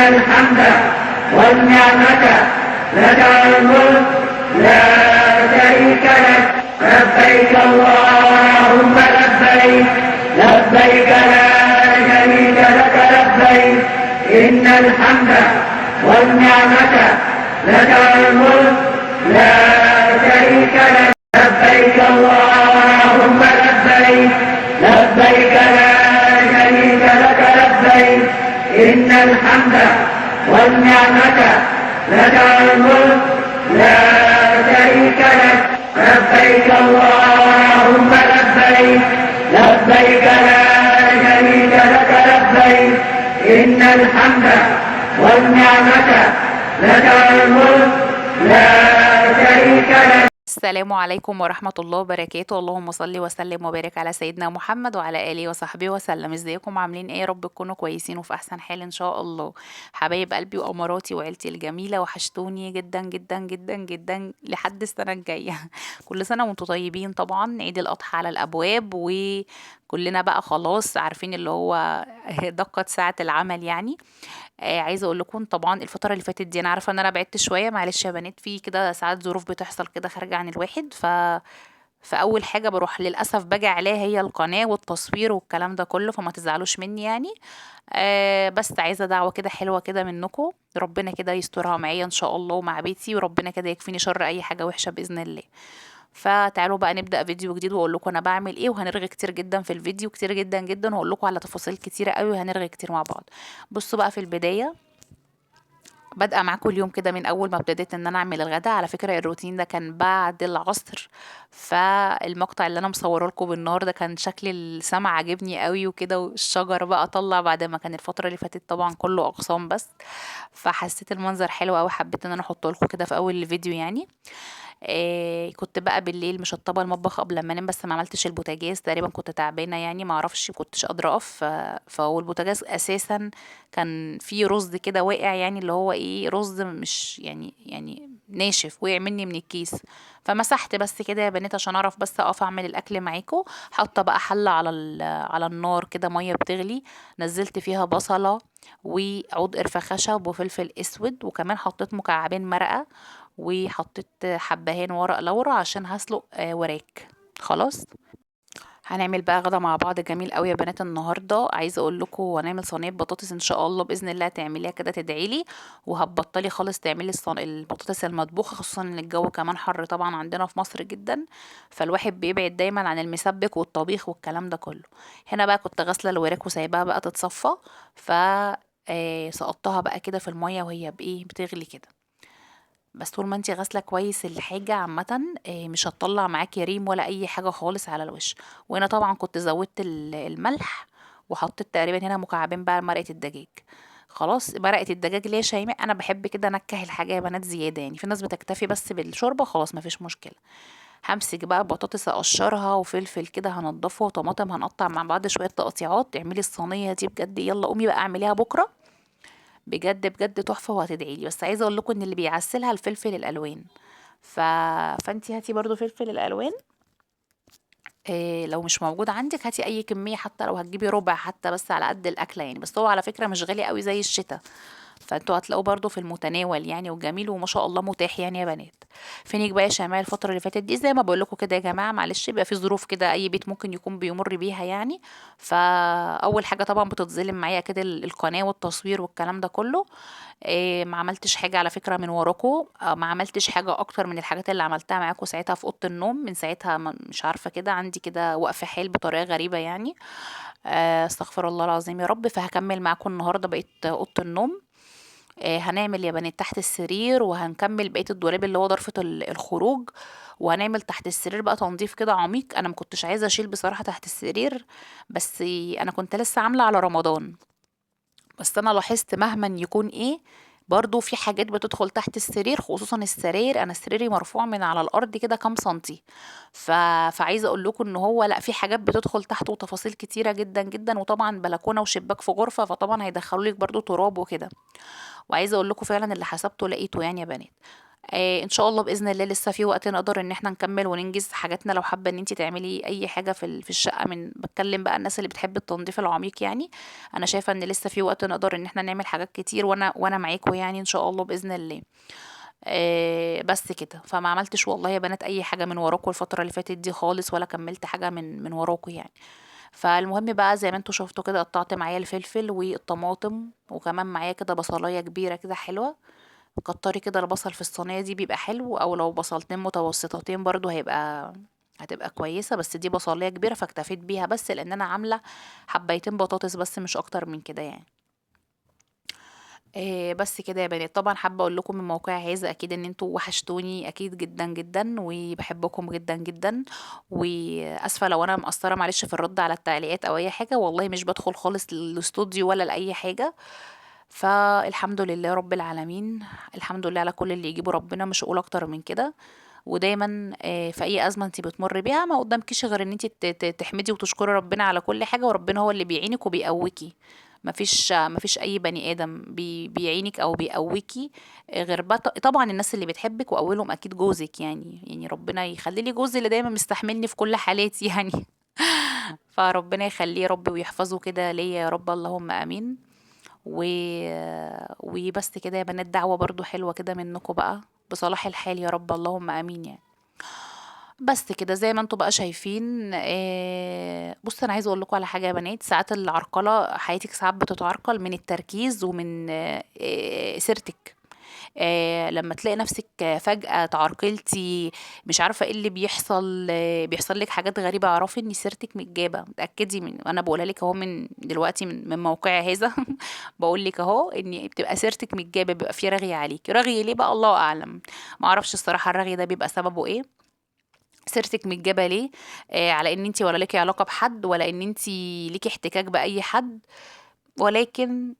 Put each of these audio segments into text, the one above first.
الحمد والنعمة لك الملك لا شريك لك لبيك اللهم لبيك لبيك لا شريك لك لبيك إن الحمد والنعمة لك الملك لا شريك لك لبيك اللهم لبيك لبيك لا شريك لك لبيك إن الحمد والنعمة لك الملك لا شريك لك لبيك اللهم لبيك لبيك لا شريك لك لبيك إن الحمد والنعمة لك الملك لا شريك لك. السلام عليكم ورحمة الله وبركاته. اللهم صل وسلم وبارك على سيدنا محمد وعلى آله وصحبه وسلم. ازيكم عاملين ايه؟ يا رب تكونوا كويسين وفي احسن حال ان شاء الله. حبايب قلبي واماراتي وعيلتي الجميلة، وحشتوني جدا جدا جدا جدا لحد السنة الجاية. كل سنة وانتم طيبين. طبعا عيد الاضحى على الابواب، وكلنا بقى خلاص عارفين اللي هو دقت ساعة العمل يعني. عايزه اقول لكم طبعا الفتره اللي فاتت دي انا عارفه ان انا بعدت شويه، معلش يا بنات، في كده ساعات ظروف بتحصل كده خارجه عن الواحد. فاول حاجه بروح للاسف باجي عليها هي القناه والتصوير والكلام ده كله، فما تزعلوش مني يعني. بس عايزه دعوه كده حلوه كده منكم، ربنا كده يسترها معايا ان شاء الله ومع بيتي، وربنا كده يكفيني شر اي حاجه وحشه باذن الله. فتعالوا بقى نبدأ فيديو جديد واقول لكم انا بعمل ايه، وهنرغي كتير جدا في الفيديو، كتير جدا جدا، واقول لكم على تفاصيل كتيرة قوي، وهنرغي كتير مع بعض. بصوا بقى في البداية، بادئه معاكم اليوم كده من اول ما ابتديت ان انا اعمل الغدا. على فكره الروتين ده كان بعد العصر، فالمقطع اللي انا مصوره لكم بالنهار ده كان شكل السما عاجبني قوي وكده، والشجر بقى طلع بعد ما كان الفتره اللي فاتت طبعا كله اغصان بس. فحسيت المنظر حلو قوي، حبيت ان انا احطه لكم كده في اول الفيديو يعني. كنت بقى بالليل مشطبه المطبخ قبل ما انام، بس ما عملتش البوتاجاز، تقريبا كنت تعبانه يعني، ما اعرفش كنتش قادره اقف. فهو البوتاجاز اساسا كان فيه رز كده واقع، يعني اللي هو ايه، رز مش يعني ناشف، وقع مني من الكيس. فمسحت بس كده يا بنات عشان اعرف بس اقف اعمل الاكل معاكم. حاطه بقى حله على النار كده، ميه بتغلي، نزلت فيها بصله وعود قرفة خشب وفلفل اسود، وكمان حطيت مكعبين مرقة، وحطيت حبهان ورق لورا عشان هسلق وراك. خلاص، هنعمل بقى غدا مع بعض جميل قوي يا بنات. النهارده عايزه اقول لكم هنعمل صينيه بطاطس ان شاء الله باذن الله، تعمليها كده تدعي لي، وهتبطلي خالص تعملي البطاطس المطبوخه، خصوصا ان الجو كمان حر طبعا عندنا في مصر جدا، فالواحد بيبعد دايما عن المسبك والطبيخ والكلام ده كله. هنا بقى كنت غاسله الوراك وسايباها بقى تتصفى، ف سقطتها بقى كده في الميه وهي بايه بتغلي كده. بس طول ما انتي غاسله كويس الحاجه عامه، مش هتطلع معاكي ريم ولا اي حاجه خالص على الوش. وهنا طبعا كنت زودت الملح، وحطيت تقريبا هنا مكعبين بقى مرقه الدجاج. خلاص، مرقه الدجاج ليه يا شيماء؟ انا بحب كده انكه الحاجه يا بنات زياده، يعني في ناس بتكتفي بس بالشوربه، خلاص مفيش مشكله. همسك بقى بطاطس اقشرها، وفلفل كده هنضفه، وطماطم هنقطع مع بعض شويه تقطيعات. اعملي الصينيه دي بجد، يلا قومي بقى اعمليها بكره، بجد بجد تحفة وهتدعي لي. بس عايزة اقول لكم ان اللي بيعسلها الفلفل الالوان. ف... فانتي هاتي برضو فلفل الالوان. لو مش موجود عندك هاتي اي كمية، حتى لو هتجيبي ربع حتى بس على قد الاكلة يعني. بس هو على فكرة مش غالي قوي زي الشتاء، فانتوا هتلاقوه برضو في المتناول يعني، وجميل وما شاء الله متاح يعني يا بنات. فينك بقى يا شمال الفترة اللي فاتت دي، زي ما بقول لكم كده يا جماعة، معلش بيبقى في ظروف كده اي بيت ممكن يكون بيمر بيها يعني. فاول حاجة طبعا بتتظلم معايا كده القناة والتصوير والكلام ده كله. ما عملتش حاجة على فكرة من وراكو، ما عملتش حاجة اكتر من الحاجات اللي عملتها معاكم ساعتها في اوضة النوم. من ساعتها مش عارفة كده، عندي كده وقف حال بطريقة غريبة يعني. استغفر الله العظيم يا رب. فهكمل معاكم النهاردة بقيت اوضة النوم. هنعمل يا بنات تحت السرير، وهنكمل بقية الدولاب اللي هو ضرفة الخروج، وهنعمل تحت السرير بقى تنظيف كده عميق. انا ما كنتش عايزة اشيل بصراحة تحت السرير، بس انا كنت لسه عاملة على رمضان. بس انا لاحظت مهما يكون ايه، برضو في حاجات بتدخل تحت السرير، خصوصا السراير. انا سريري مرفوع من على الارض كده كام سنتي. ف... فعايزه اقول لكم ان هو لا، في حاجات بتدخل تحت وتفاصيل كتيره جدا جدا، وطبعا بلكونه وشباك في غرفه، فطبعا هيدخلوا لك برضو تراب وكده. وعايزه اقول لكم فعلا اللي حسبته لقيته يعني يا بنات. ان شاء الله باذن الله لسه في وقت نقدر ان احنا نكمل وننجز حاجاتنا. لو حابه ان انت تعملي اي حاجه في الشقه، من بتكلم بقى الناس اللي بتحب التنظيف العميق يعني، انا شايفه ان لسه في وقت نقدر ان احنا نعمل حاجات كتير، وانا معاكم يعني ان شاء الله باذن الله. بس كده، فما عملتش والله يا بنات اي حاجه من وراكم الفتره اللي فاتت دي خالص، ولا كملت حاجه من وراكم يعني. فالمهم بقى زي ما انتوا شفتوا كده، قطعت معايا الفلفل والطماطم، وكمان معايا كده بصلايه كبيره كده حلوه. كتري كده البصل في الصينيه دي بيبقى حلو، او لو بصلتين متوسطتين برضو هتبقى كويسه، بس دي بصلايه كبيره فاكتفيت بيها، بس لان انا عامله حبيتين بطاطس بس مش اكتر من كده يعني. بس كده يا بنات. طبعا حابه اقول لكم من موقع هذا اكيد ان انتوا وحشتوني اكيد جدا جدا، وبحبكم جدا جدا، واسفه لو انا مقصره معلش في الرد على التعليقات او اي حاجه، والله مش بدخل خالص الاستوديو ولا لاي حاجه. فالحمد لله رب العالمين، الحمد لله على كل اللي يجيبه ربنا، مش هقول اكتر من كده. ودايما في اي ازمه انت بتمر بيها ما قدامكيش غير ان انت تحمدي وتشكري ربنا على كل حاجه، وربنا هو اللي بيعينك وبيقويكي. مفيش اي بني ادم بيعينك او بيقويكي غير طبعا الناس اللي بتحبك، واولهم اكيد جوزك يعني ربنا يخلي لي جوزي اللي دايما مستحملني في كل حالاتي يعني. فربنا يخليه يا رب ويحفظه كده ليا يا رب، اللهم امين. و... وبس كده يا بنات، دعوة برضو حلوة كده منكم بقى بصلاح الحال يا رب، اللهم امين يعني. بس كده زي ما انتوا بقى شايفين. بص انا عايزه اقول لكم على حاجه يا بنات، ساعات العرقله حياتك ساعات بتتعرقل من التركيز ومن سيرتك. لما تلاقي نفسك فجأة تعرقلتي، مش عارفة ايه اللي بيحصل، بيحصل لك حاجات غريبة، اعرفي ان سيرتك متجابة. اتأكدي من، انا بقولها لك اهو من دلوقتي من موقع هذا. بقول لك اهو ان بتبقى سيرتك متجابة، بيبقى في رغي عليك. رغي ليه بقى؟ الله اعلم. ما اعرفش الصراحة الرغي ده بيبقى سببه ايه. سيرتك متجابة ليه؟ على ان انتي ولا ليكي علاقة بحد، ولا ان انتي ليكي احتكاك بأي حد، ولكن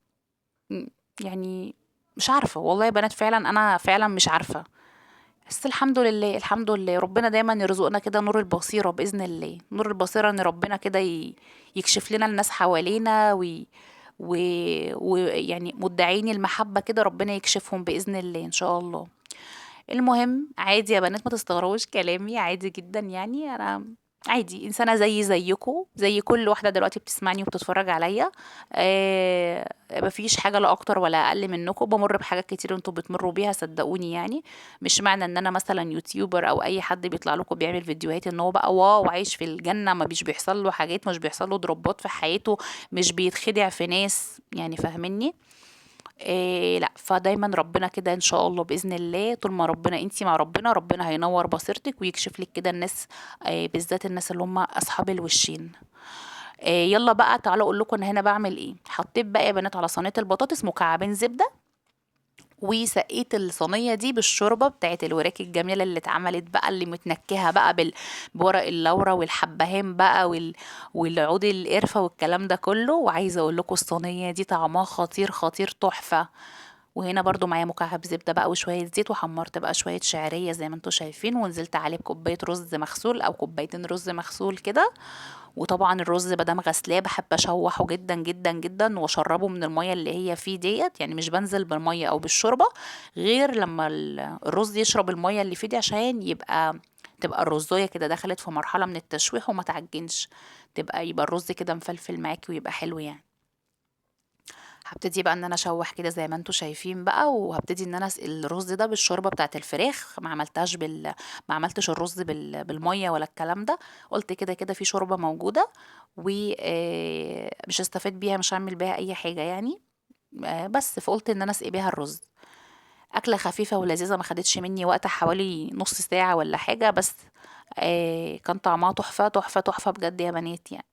م- يعني مش عارفة والله يا بنات، فعلا انا فعلا مش عارفة. بس الحمد لله الحمد لله، ربنا دايما يرزقنا كده نور البصيرة بإذن الله، نور البصيرة ان ربنا كده يكشف لنا الناس حوالينا ويعني مدعين المحبة كده ربنا يكشفهم بإذن الله إن شاء الله. المهم عادي يا بنات، ما تستغربوش كلامي، عادي جدا يعني. انا عادي انسانه زيكم، زي كل واحده دلوقتي بتسمعني وبتتفرج عليا. مفيش حاجه لا اكتر ولا اقل منكم، بمر بحاجات كتير انتوا بتمروا بيها صدقوني يعني. مش معنى ان انا مثلا يوتيوبر او اي حد بيطلع لكم بيعمل فيديوهات ان هو بقى واو عايش في الجنه، ما بيش بيحصل له حاجات، مش بيحصل له ضربات في حياته، مش بيتخدع في ناس يعني، فاهميني؟ لأ، فدايمًا ربنا كده إن شاء الله بإذن الله، طول ما أنتِ مع ربنا، ربنا هينوّر بصيرتِك ويكشف لِك كده الناس، بالذات الناس اللي هم أصحاب الوشين. يالّا بقى تعالوا أقول لكم أنا هنا باعمل إيه. حطيت بقى يا بنات على صينية البطاطس مكعبين زبدة، وسقيت الصينية دي بالشوربة بتاعة الوراك الجميلة اللي اتعملت بقى، اللي متنكهة بقى بورق اللورا والحبهان بقى والعود القرفة والكلام ده كله. وعايزة اقول لكم الصينية دي طعمها خطير خطير تحفة. وهنا برضو معايا مكعب زبدة بقى وشوية زيت، وحمرت بقى شوية شعرية زي ما انتوا شايفين، ونزلت عليه بكوباية رز مغسول او كوبايتين رز مغسول كده. وطبعا الرز مادام غسلاه بحب اشوحه جدا جدا جدا، واشربه من المية اللي هي فيه ديت، يعني مش بنزل بالمية او بالشوربة غير لما الرز يشرب المية اللي فيه دي، عشان تبقى الرزاية كده دخلت في مرحلة من التشويح وما تعجنش، يبقى الرز كده مفلفل معاكي ويبقى حلو يعني. هابتدي بقى ان انا اشوح كده زي ما انتم شايفين بقى، وهابتدي ان انا اسقي الرز ده بالشوربه بتاعه الفراخ. ما عملتش الرز بالميه ولا الكلام ده. قلت كده كده في شوربه موجوده، ومش هستفاد بيها، مش هعمل بيها اي حاجه يعني. بس فقلت ان انا اسقي بيها الرز. اكله خفيفه ولذيذه، ما خدتش مني وقت، حوالي نص ساعه ولا حاجه بس. كان طعمها تحفه تحفه تحفه بجد يا بنات يعني.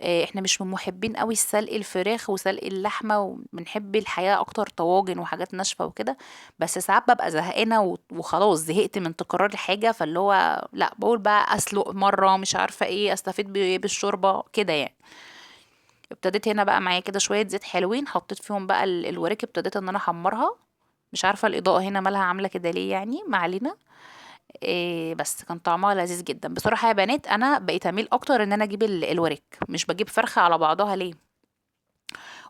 احنا مش من محبين قوي سلق الفراخ وسلق اللحمة، وبنحب الحياة اكتر طواجن وحاجات ناشفة وكده. بس ساعات ببقى زهقانة وخلاص زهقت من تكرار الحاجة، فاللي هو لا، بقول بقى اسلق مرة مش عارفة ايه، استفيد بالشوربة كده يعني. ابتديت هنا بقى معايا كده شوية زيت حلوين، حطيت فيهم بقى الوراك، ابتديت ان انا احمرها. مش عارفة الإضاءة هنا مالها عاملة كده ليه يعني، ما علينا. بس كان طعمها لذيذ جدا بصراحة يا بنات. انا بقيت اميل اكتر ان انا اجيب الوراك، مش بجيب فرخة على بعضها ليه.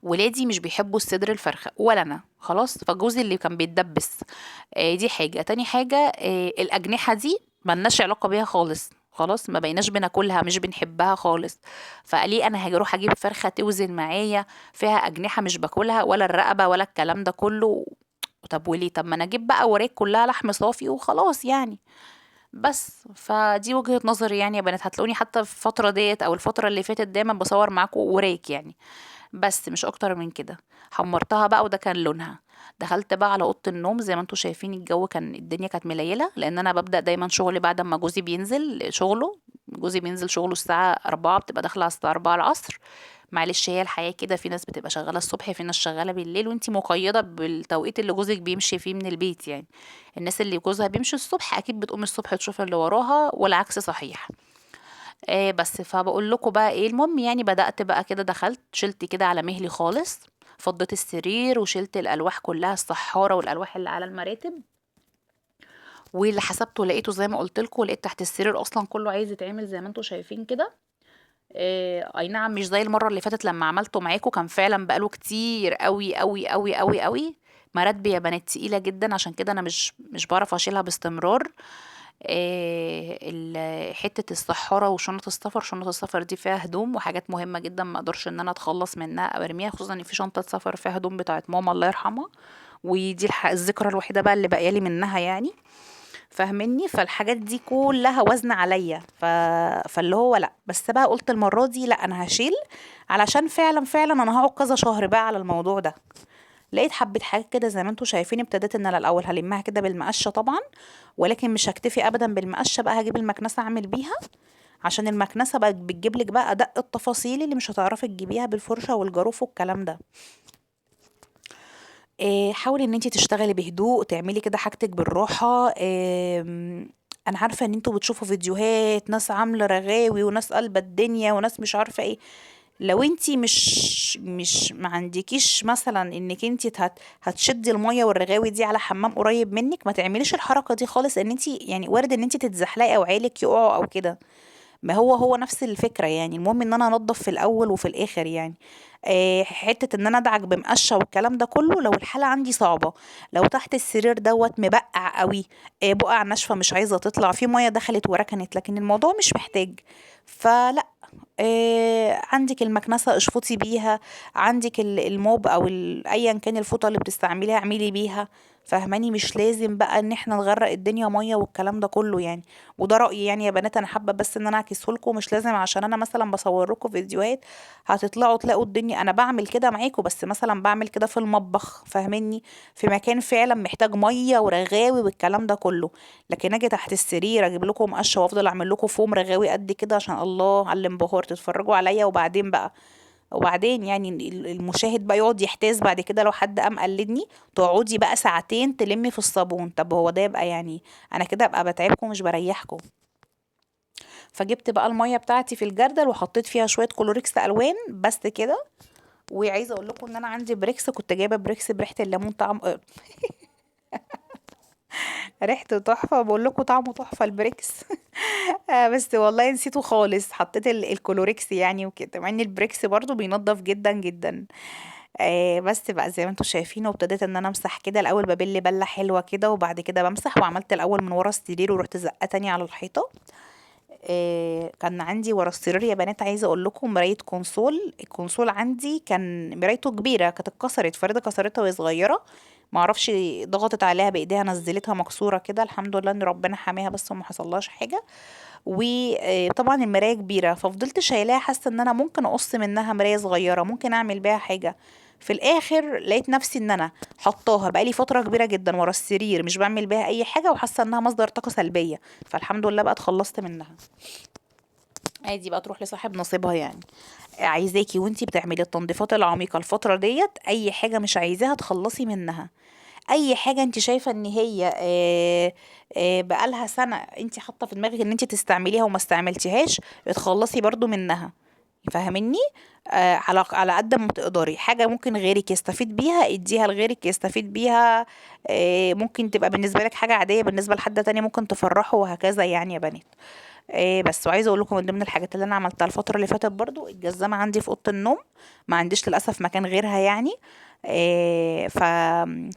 ولادي مش بيحبوا الصدر الفرخة ولا انا، خلاص. فجوزي اللي كان بيتدبس. دي حاجة. تاني حاجة، الأجنحة دي ملناش علاقة بيها خالص، خلاص ما بقيناش بناكلها، مش بنحبها خالص. فقال لي انا هاجي اروح اجيب فرخة توزن معايا فيها أجنحة مش باكلها، ولا الرقبة ولا الكلام ده كله. طب وليه؟ طب ما انا اجيب بقى وراك كلها لحم صافي وخلاص يعني. بس فدي وجهة نظري يعني يا بنات. هتلاقوني حتى في الفترة ديت او الفترة اللي فاتت دايما بصور معاكم وراك يعني، بس مش اكتر من كده. حمرتها بقى وده كان لونها. دخلت بقى على اوضه النوم. زي ما انتم شايفين الجو كان، الدنيا كانت مليله، لان انا ببدا دايما شغلي بعد ما جوزي بينزل شغله. جوزي بينزل شغله الساعه 4، بتبقى داخله على الساعه 4 العصر. معلش هي الحياه كده، في ناس بتبقى شغاله الصبح، في ناس شغاله بالليل، وانتي مقيده بالتوقيت اللي جوزك بيمشي فيه من البيت يعني. الناس اللي جوزها بيمشي الصبح اكيد بتقوم الصبح تشوف اللي وراها، والعكس صحيح. بس فبقول لكم بقى ايه المهم يعني. بدأت بقى كده، دخلت شلت كده على مهلي خالص، فضيت السرير وشلت الألواح كلها، السحارة والألواح اللي على المراتب. واللي حسبته لقيته زي ما قلت لكم، لقيت تحت السرير اصلا كله عايز يتعمل زي ما انتم شايفين كده. اي نعم، مش زي المرة اللي فاتت لما عملته معاكم، كان فعلا بقاله كتير قوي قوي قوي قوي قوي. مراتبي يا بنات تقيلة جدا، عشان كده انا مش بعرف اشيلها باستمرار. حتة السحارة وشنطة السفر. شنطة السفر دي فيها هدوم وحاجات مهمة جدا، ما اقدرش ان انا اتخلص منها او ارميها، خصوصا ان في شنطة سفر فيها هدوم بتاعت ماما الله يرحمها. ودي الذكرى الوحيدة بقى اللي بقيالي منها يعني، فاهمني. فالحاجات دي كلها وزن عليا. فاللي هو لا، بس بقى قلت المرة دي لا، انا هشيل، علشان فعلا فعلا انا هقعد كذا شهر بقى على الموضوع ده. لقيت حبة حاجات كده زي ما انتوا شايفين. ابتديت ان انا الاول هلمها كده بالمقشة طبعا، ولكن مش هكتفي ابدا بالمقشة، بقى هجيب المكنسة اعمل بيها، عشان المكنسة بقى بتجيب لك بقى ادق التفاصيل اللي مش هتعرفي تجيبيها بالفرشة والجاروف والكلام ده. حاولي ان انتي تشتغلي بهدوء، تعملي كده حاجتك بالراحة. انا عارفة ان انتوا بتشوفوا فيديوهات ناس عاملة رغاوي وناس قلبة الدنيا وناس مش عارفة ايه. لو انتي مش ما عندكيش مثلا انك انتي هتشدي المية والرغاوي دي على حمام قريب منك، ما تعمليش الحركة دي خالص، ان انتي يعني وارد ان انتي تتزحلقي او عيلك يقعوا او كده. ما هو نفس الفكرة يعني. المهم ان انا انضف في الاول وفي الاخر يعني. حتة ان انا ادعك بمقشة والكلام ده كله لو الحالة عندي صعبة. لو تحت السرير دوت مبقع قوي، بقع ناشفة مش عايزة تطلع، في مية دخلت وركنت، لكن الموضوع مش محتاج. فلا. عندك المكنسة اشفطي بيها، عندك الموب او ايا كان الفوطة اللي بتستعمليها اعملي بيها. فاهماني؟ مش لازم بقى ان احنا نغرق الدنيا مية والكلام ده كله يعني. وده رأيي يعني يا بنات، انا حابة بس ان انا اعكسه لكم. مش لازم عشان انا مثلا بصور لكم فيديوهات هتطلعوا تلاقوا الدنيا انا بعمل كده معاكم، بس مثلا بعمل كده في المطبخ، فاهميني؟ في مكان فعلا محتاج مية ورغاوي والكلام ده كله. لكن اجي تحت السرير اجيب لكم قشه وافضل اعمل لكم فوم رغاوي قد كده عشان الله على الانبهار تتفرجوا عليا، وبعدين بقى، وبعدين يعني المشاهد بقى يقعد يحتاس بعد كده لو حد قام قلدني، تقعدي بقى ساعتين تلمي في الصابون. طب هو ده يبقى يعني انا كده ابقى بتعبكم مش بريحكم. فجبت بقى الميه بتاعتي في الجردل وحطيت فيها شويه كلوريكس الوان بس كده. وعايزه اقول لكم ان انا عندي بريكس، كنت جايبه بريكس بريحه الليمون، طعم ريحته تحفه، بقول لكم طعمه تحفه البريكس. بس والله نسيته خالص، حطيت الكلوريكس يعني وكده، مع ان البريكس برضو بينضف جدا جدا. بس بقى زي ما انتوا شايفين، وابتديت ان انا امسح كده الاول، ببل بله حلوه كده، وبعد كده بمسح. وعملت الاول من ورا السرير ورحت زقه تاني على الحيطه. كان عندي ورا السرير يا بنات، عايزه اقول لكم مرايه كونسول. الكونسول عندي كان مرايته كبيره، كانت اتكسرت، فريده كسرتها وهي صغيره، ما اعرفش، ضغطت عليها بايديها نزلتها مكسوره كده. الحمد لله ان ربنا حاميها بس وما حصلهاش حاجه. وطبعا المرايه كبيره، ففضلت شايلاها حاسه ان انا ممكن اقص منها مرايه صغيره ممكن اعمل بيها حاجه. في الاخر لقيت نفسي ان انا حطاها بقالي فتره كبيره جدا ورا السرير مش بعمل بيها اي حاجه، وحاسه انها مصدر طاقه سلبيه. فالحمد لله بقى اتخلصت منها. عادي بقى تروح لصاحب نصيبها يعني. عايزاكي وانتي بتعملي التنظيفات العميقه الفتره ديت، اي حاجه مش عايزاها تخلصي منها. اي حاجه انت شايفه ان هي بقالها سنه انت حاطه في دماغك ان انت تستعمليها وما استعملتيهاش، اتخلصي برضو منها. فاهميني؟ على قد ما تقدري. حاجه ممكن غيرك يستفيد بيها اديها لغيرك يستفيد بيها. ممكن تبقى بالنسبه لك حاجه عاديه، بالنسبه لحد تاني ممكن تفرحه، وهكذا يعني يا بنات. بس وعايزه اقول لكم من ضمن الحاجات اللي انا عملتها الفتره اللي فاتت برضو الجزمه عندي في اوضه النوم، ما عنديش للاسف مكان غيرها يعني. ف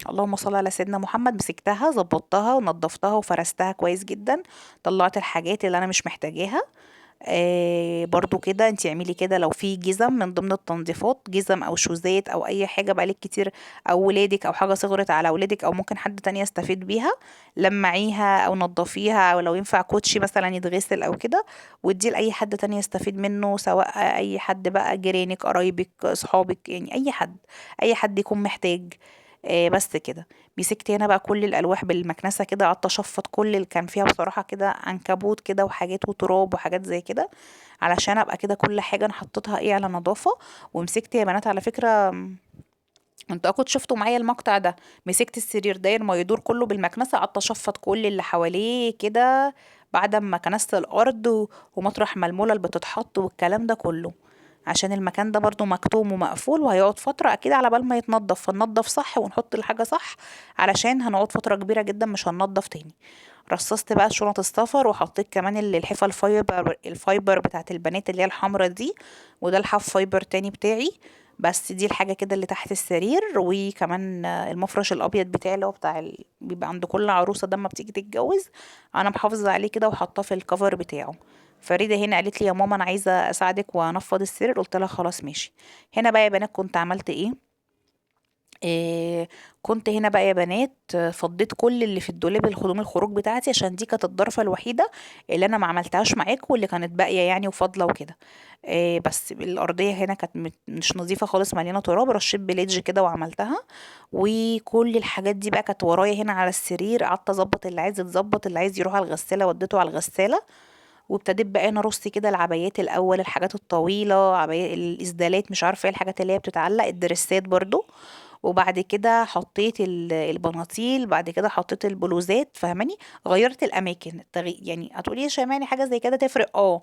اللهم صل على سيدنا محمد، مسكتها ظبطتها ونضفتها وفرستها كويس جدا، طلعت الحاجات اللي انا مش محتاجاها. برضو كده انتي اعملي كده، لو في جزم من ضمن التنظيفات، جزم او شوزات او اي حاجة بقالك كتير، او ولادك او حاجة صغرت على ولادك او ممكن حد تاني يستفيد بيها، لمعيها او نضفيها، او لو ينفع كوتشي مثلا يتغسل او كده واديه لاي حد تاني يستفيد منه، سواء اي حد بقى، جيرانك، قرايبك، صحابك، يعني اي حد، اي حد يكون محتاج. بس كده. مسكت هنا بقى كل الالواح بالمكنسه كده، قعدت اشفط كل اللي كان فيها بصراحه كده، عنكبوت كده وحاجات وتراب وحاجات زي كده، علشان ابقى كده كل حاجه انا حطيتها ايه على نظافه. ومسكت يا بنات على فكره، انتوا اكيد شفتوا معايا المقطع ده، مسكت السرير داير ما يدور كله بالمكنسه، قعدت اشفط كل اللي حواليه كده، بعد ما كنست الارض ومطرح ما الملل بتتحط والكلام ده كله، عشان المكان ده برضو مكتوم ومقفول وهيقعد فترة أكيد على بال ما يتنضف، فننضف صح ونحط الحاجة صح، علشان هنقعد فترة كبيرة جدا مش هننضف تاني. رصصت بقى شنط السفر، وحطيت كمان الحفا الفايبر بتاعت البنات اللي هي الحمرا دي، وده الحاف فايبر تاني بتاعي. بس دي الحاجة كده اللي تحت السرير، وكمان المفرش الأبيض بتاعي اللي هو بيبقى عند كل عروسة ده لما بتيجي تتجوز، أنا محافظة عليه كده وحاطاه في الكفر بتاعه. فريدة هنا قالت لي يا ماما انا عايزة اساعدك وانفض السرير، قلت لها خلاص ماشي. هنا بقى يا بنات كنت عملت إيه كنت هنا بقى يا بنات فضيت كل اللي في الدولاب، الهدوم الخروج بتاعتي، عشان دي كانت الضرفة الوحيدة اللي انا ما عملتهاش معاكم، واللي كانت باقية يعني وفاضلة وكده. بس الأرضية هنا كانت مش نظيفة خالص، مليانة تراب، رشيت بليدج كده وعملتها. وكل الحاجات دي بقى كانت ورايا هنا على السرير، قعدت اظبط اللي عايز يتظبط، اللي عايز يروح على الغسالة وديته على الغسالة. وابتديت بقى انا ارص كده العبايات الاول، الحاجات الطويله، عبايات الاسدالات، مش عارفه ايه الحاجات اللي هي بتتعلق، الدريسات برضو. وبعد كده حطيت البناطيل، بعد كده حطيت البلوزات، فاهماني؟ غيرت الاماكن يعني هتقولي يا شيماني حاجه زي كده تفرق؟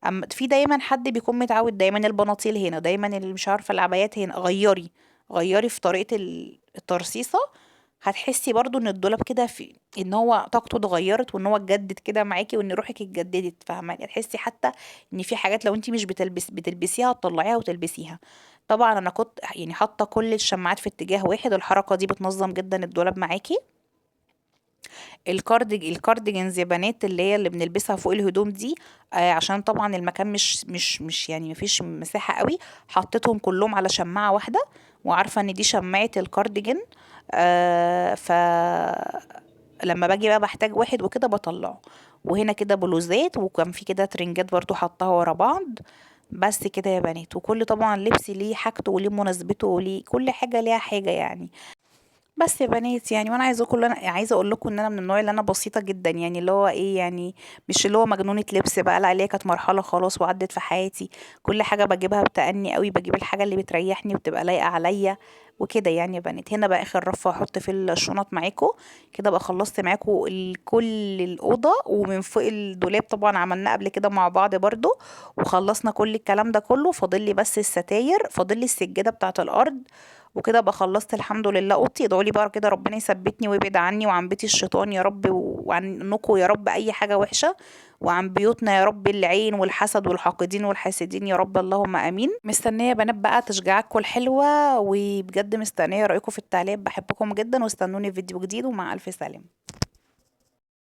اما في دايما حد بيكون متعود دايما البناطيل هنا، دايما اللي مش عارفه العبايات هنا، غيري في طريقه الترصيصه، هتحسي برضو ان الدولاب كده في ان هو طاقته اتغيرت، وان هو اتجدد كده معاكي، وان روحك اتجددت، فاهمه؟ هتحسي حتى ان في حاجات لو انت مش بتلبسيها تطلعيها وتلبسيها. طبعا انا كنت يعني حاطه كل الشماعات في اتجاه واحد، الحركه دي بتنظم جدا الدولاب معاكي. الكارديجنز يا بنات اللي هي اللي بنلبسها فوق الهدوم دي، عشان طبعا المكان مش يعني مفيش مساحة قوي، حطيتهم كلهم على شماعة واحدة، وعارفة ان دي شماعة الكارديجن. ف لما باجي بقى بحتاج واحد وكده بطلعه. وهنا كده بلوزات، وكان في كده ترنجات برضو حطها ورا بعض. بس كده يا بنات، وكل طبعا لبس ليه حاجته وليه مناسبته وليه كل حاجة ليها حاجة يعني. بس يا بنات يعني، وانا عايزه اقول لكم ان انا من النوع اللي انا بسيطه جدا، يعني اللي هو ايه يعني، مش اللي هو مجنونه لبس بقى، لا، اللي هي كانت مرحله خلاص وعدت في حياتي. كل حاجه بجيبها بتأني قوي، بجيب الحاجه اللي بتريحني وبتبقى لايقه عليا وكده يعني يا بنات. هنا بقى اخر رف هحط في الشنط معاكم، كده بقى خلصت معاكم كل الاوضه، ومن فوق الدولاب طبعا عملناه قبل كده مع بعض برضو، وخلصنا كل الكلام ده كله، فاضل لي بس الستاير، فاضل لي السجاده بتاعه الارض. وكده بقى خلصت الحمد لله اوضتي. ادعوا لي بقى كده ربنا يثبتني ويبعد عني وعن بيت الشيطان يا رب، وعنكم يا رب اي حاجه وحشه، وعن بيوتنا يا رب العين والحسد والحاقدين والحاسدين يا رب، اللهم امين. مستنيه يا بنات بقى تشجيعاتكم الحلوه، وبجد مستنيه رايكم في التعليق، بحبكم جدا، واستنوني في فيديو جديد، ومع الف سلامه.